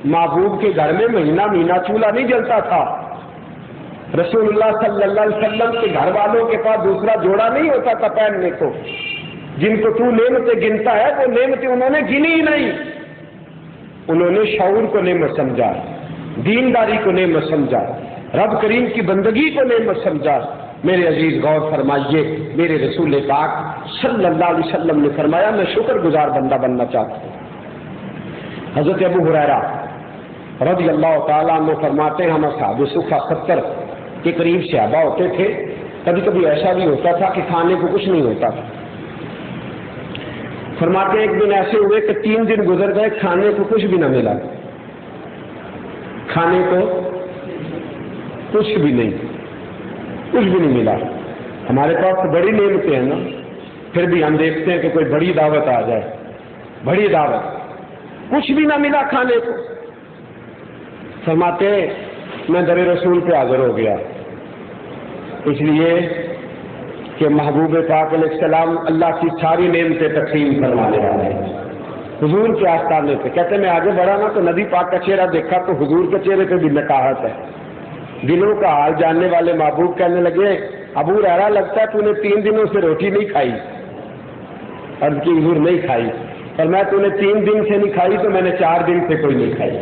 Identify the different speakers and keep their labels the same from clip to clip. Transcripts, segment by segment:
Speaker 1: महबूब के घर में महीना महीना चूल्हा नहीं जलता था। रसूलुल्लाह सल्लल्लाहु अलैहि वसल्लम के घर वालों के पास दूसरा जोड़ा नहीं होता था पहनने को। जिनको तू नेमतें गिनता है वो नेमतें उन्होंने गिनी ही नहीं। उन्होंने शऊर को नेमत समझा, दीनदारी को नेमत समझा, रब करीम की बंदगी को नेमत समझा। मेरे अजीज गौर फरमाइए, मेरे रसूल पाक सल्लल्लाहु अलैहि वसल्लम ने फरमाया मैं शुक्रगुजार बंदा बनना चाहता हूँ। हजरत अबू हुरैरा रज़ियल्लाहु ताला अन्हु फरमाते हैं हम असहाब सुफ़ा 70 के करीब सहाबा होते थे। कभी कभी ऐसा भी होता था कि खाने को कुछ नहीं होता था। फरमाते एक दिन ऐसे हुए कि 3 दिन गुजर गए, खाने को कुछ भी न मिला, खाने को कुछ भी नहीं मिला। हमारे पास तो बड़ी नेमतें हैं ना, फिर भी हम देखते हैं कि कोई बड़ी दावत आ जाए, बड़ी दावत, कुछ भी ना मिला खाने को। फरमाते मैं दर रसूल पे हाजिर हो गया, इसलिए कि महबूब पाक अलैहिस्सलाम अल्लाह की सारी नेमतें तकसीम करवाने वाले हैं। हुजूर के आस्थाने पे कहते मैं आगे बढ़ा ना तो नबी पाक का चेहरा देखा तो हुजूर के चेहरे पे भी नकाहत है। दिलों का हाल जानने वाले महबूब कहने लगे अबू हुरैरा लगता है तूने 3 दिनों से रोटी नहीं खाई। अर्ज़ की हुजूर नहीं खाई। पर मैं तूने 3 दिन से नहीं खाई तो मैंने 4 दिन से कोई नहीं खाई,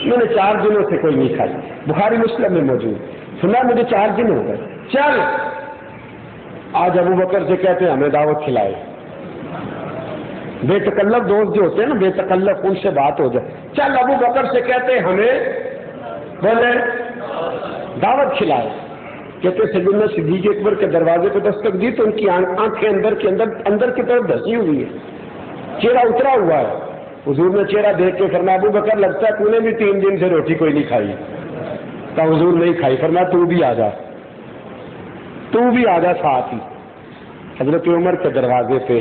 Speaker 1: मैंने 4 दिनों से कोई नहीं खाई। बुखारी मुस्लिम में मौजूद। सुना मुझे 4 दिन हो गए, चल आज अबू बकर से कहते हैं हमें दावत खिलाए। बेतकल्लफ दोस्त जो होते हैं ना, बेतकल्लफ उनसे बात हो जाए, चल अबू बकर से कहते हैं हमें बोले दावत खिलाए। कहते सैयदना सिद्दीक़ अकबर के दरवाजे पर दस्तक दी तो उनकी आंखें अंदर की तरफ धसी हुई है, चेहरा उतरा हुआ है। हुजूर ने चेहरा देख के फरमाया अबू बकर लगता है तूने भी 3 दिन से रोटी कोई नहीं खाई। तो हुजूर नहीं खाई। फरमाया तू भी आ जा साथ ही। हजरत उमर के दरवाजे पे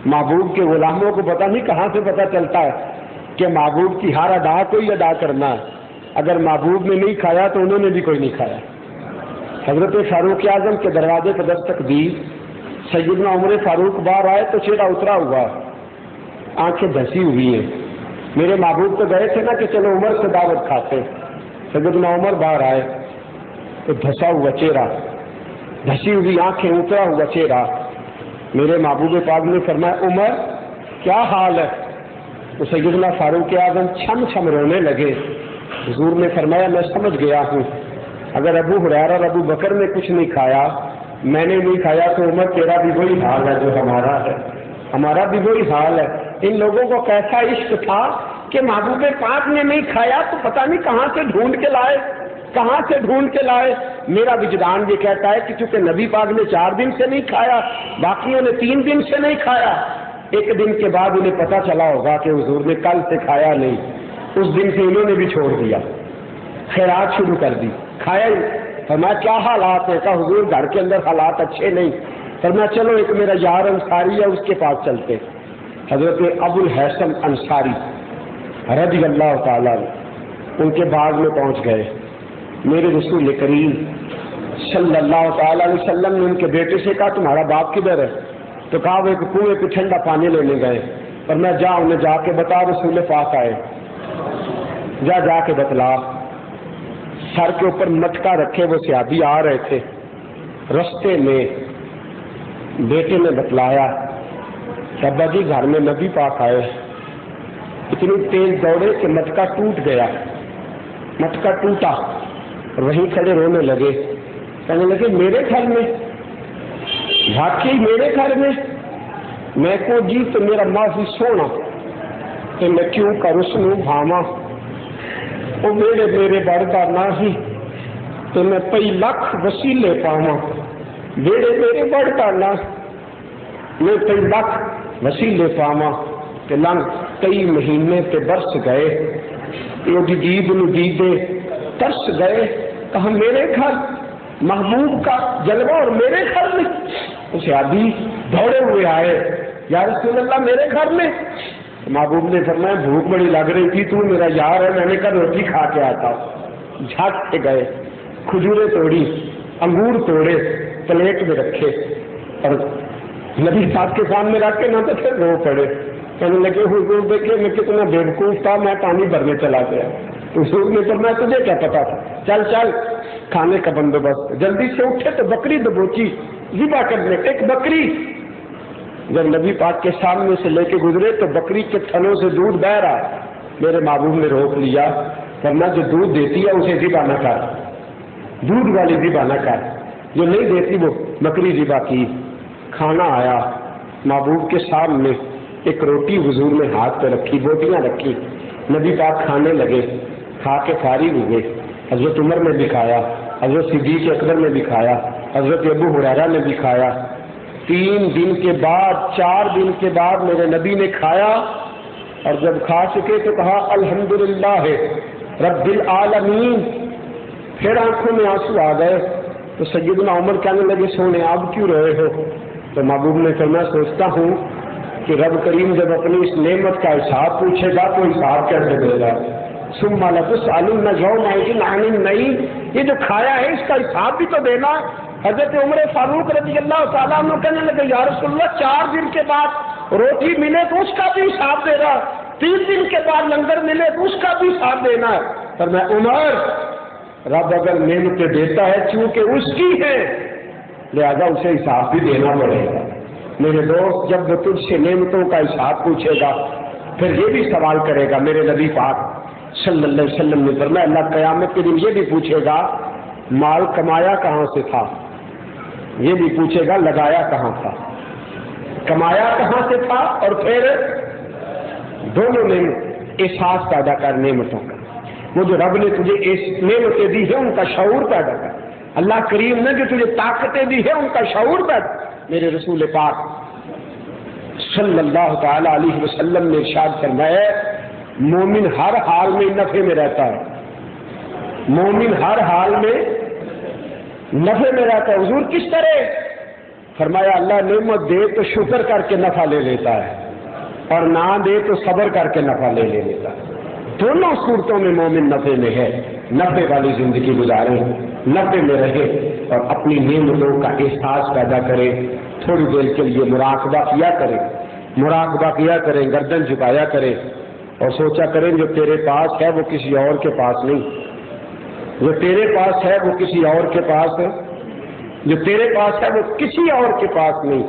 Speaker 1: महबूब के गुलामों को पता नहीं कहां से पता चलता है कि महबूब की हर अदा को ही अदा करना है। अगर महबूब ने नहीं खाया तो उन्होंने भी कोई नहीं खाया। हजरत फारूक आजम के दरवाजे पर दस्तक दी, सैयदना उमर फारूक बाहर आए तो चेहरा उतरा हुआ, आंखें धसी हुई है। मेरे महबूब तो गए थे ना कि चलो उमर से दावत खाते। सैयदना उमर बाहर आए तो धसा हुआ चेहरा, धसी हुई आंखें, उतरा हुआ चेहरा। मेरे महबूब पाक ने फरमाया उमर क्या हाल है? तो सैयदना फारूक आजम छम छम रोने लगे। हुजूर ने फरमाया मैं समझ गया हूँ, अगर अबू हुरैरा और अबू बकर ने कुछ नहीं खाया, मैंने नहीं खाया तो उमर तेरा भी वही हाल है जो हमारा है, हमारा भी वही हाल है। इन लोगों को कैसा इश्क था कि महबूब पाक ने नहीं खाया तो पता नहीं कहां से ढूंढ के लाए। मेरा विजदान ये कहता है कि चूंकि नबी पाक ने 4 दिन से नहीं खाया, बाकियों ने 3 दिन से नहीं खाया, एक दिन के बाद उन्हें पता चला होगा कि हुजूर ने कल से खाया नहीं, उस दिन से इन्होंने भी छोड़ दिया, खैरात शुरू कर दी, खाया ही। फरमाया क्या हालात है? कहा हुजूर घर के अंदर हालात अच्छे नहीं। फरमाया चलो एक मेरा यार अंसारी है उसके पास चलते। हजरत अबुल हैसम अंसारी रज़ियल्लाहु ताला उनके बाग में पहुंच गए। मेरे रसूल करीम सल्लल्लाहु ताला अलैहि वसल्लम ने उनके बेटे से कहा तुम्हारा बाप किधर है? तो कहा वो एक कुएं पे ठंडा पानी लेने गए। पर मैं जा उन्हें जाके बता रसूल पाक आए, जाके बतला। सर के ऊपर मटका रखे वो सहाबी आ रहे थे, रस्ते में बेटे ने बतलाया अब्बा जी घर में नबी पाक आए। इतनी तेज दौड़े कि मटका टूट गया, मटका टूटा और वहीं खड़े रोने लगे। कहने लगे मेरे घर में, वाकई मेरे घर में? मैं को जी तो मेरा माफी सोना तो मैं क्यों करूँ सुनू भामा, वो मेरे बड़दा ना ही तो मैं कई लाख वसीले पावा, मेरे बड़दा ना मैं कई लाख वसीले पावा। कि लंघ कई महीने ते बरस गए, दीद नु दीदे तरस गए। कहा मेरे घर महबूब का जलवा और मेरे घर में? उसे आदि दौड़े हुए आए, या रसूल अल्लाह मेरे घर में? महबूब ने फरमाया भूख बड़ी लग रही थी, तू मेरा यार है, मैंने कहा रोटी खा के आता। झाट के गए, खजूरें तोड़ी, अंगूर तोड़े, प्लेट में रखे और नबी साहब के सामने रख के ना तो फिर रो पड़े। کہنے لگے حضور دیکھے میں کتنا بیوقوف تھا، میں پانی بھرنے چلا گیا۔ حضور نے فرمایا تجھے کیا پتا تھا، چل چل کھانے کا بندوبست۔ جلدی سے اٹھے تو بکری دبوچی ذبح کرنے، ایک بکری جب نبی پاک کے سامنے سے لے کے گزرے تو بکری کے تھنوں سے دودھ بہ رہا۔ میرے محبوب نے روک لیا، ورنہ جو دودھ دیتی ہے اسے ذبح نہ کر، دودھ والی ذبح نہ کر، جو نہیں دیتی وہ بکری ذبح کی۔ کھانا آیا محبوب کے سامنے، ایک روٹی حضور نے ہاتھ پہ رکھی، بوٹیاں رکھی، نبی پاک کھانے لگے، کھا کے فارغ ہوئے۔ حضرت عمر نے بھی کھایا، حضرت صدیق اکبر نے بھی کھایا، حضرت ابو ہریرہ نے بھی کھایا۔ 3 دن کے بعد 4 دن کے بعد میرے نبی نے کھایا، اور جب کھا چکے تو کہا الحمدللہ رب العالمین۔ پھر آنکھوں میں آنسو آ گئے تو سیدنا عمر کہنے لگے سونے اب کیوں روئے ہو؟ تو محبوب نے فرمایا سوچتا ہوں کہ رب کریم جب اپنی اس نعمت کا حساب پوچھے گا تو حساب کیسے دے گا؟ ثم لتسألن یومئذ عن النعیم، یہ جو کھایا ہے اس کا حساب بھی تو دینا۔ حضرت عمر فاروق رضی اللہ تعالیٰ عنہ کہنے لگے یا رسول اللہ 4 دن کے بعد روٹی ملے تو اس کا بھی حساب دے گا، 3 دن کے بعد لنگر ملے تو اس کا بھی حساب دینا ہے۔ پر میں عمر، رب اگر نعمتیں دیتا ہے چونکہ اس کی ہے لہذا اسے حساب بھی دینا پڑے گا۔ میرے دوست جب وہ تجھ سے نعمتوں کا حساب پوچھے گا پھر یہ بھی سوال کرے گا۔ میرے نبی پاک صلی اللہ علیہ وسلم نے فرمایا اللہ قیامت کے دن یہ بھی پوچھے گا مال کمایا کہاں سے تھا، یہ بھی پوچھے گا لگایا کہاں تھا، کمایا کہاں سے تھا، اور پھر دونوں نے احساس پیدا کر نعمتوں کا۔ وہ جو رب نے تجھے اس نعمتیں دی ہے ان کا شعور پیدا کر، اللہ کریم نے جو تجھے طاقتیں دی ہے ان کا شعور پیدا۔ میرے رسول پاک صلی اللہ تعالی علیہ وسلم نے ارشاد فرمایا مومن ہر حال میں نفع میں رہتا ہے، مومن ہر حال میں نفع میں رہتا ہے۔ حضور کس طرح؟ فرمایا اللہ نعمت دے تو شکر کر کے نفع لے لیتا ہے، اور نہ دے تو صبر کر کے نفع لے لیتا ہے۔ دونوں صورتوں میں مومن نفع میں ہے۔ نفع والی زندگی گزارے، نفع میں رہے اور اپنی نعمتوں کا احساس پیدا کرے۔ تھوڑی دیر کے لیے مراقبہ کیا کرے، مراقبہ کیا کریں، گردن جھکایا کرے اور سوچا کریں جو تیرے پاس ہے وہ کسی اور کے پاس نہیں، جو تیرے پاس ہے وہ کسی اور کے پاس ہے، جو تیرے پاس ہے وہ کسی اور کے پاس نہیں۔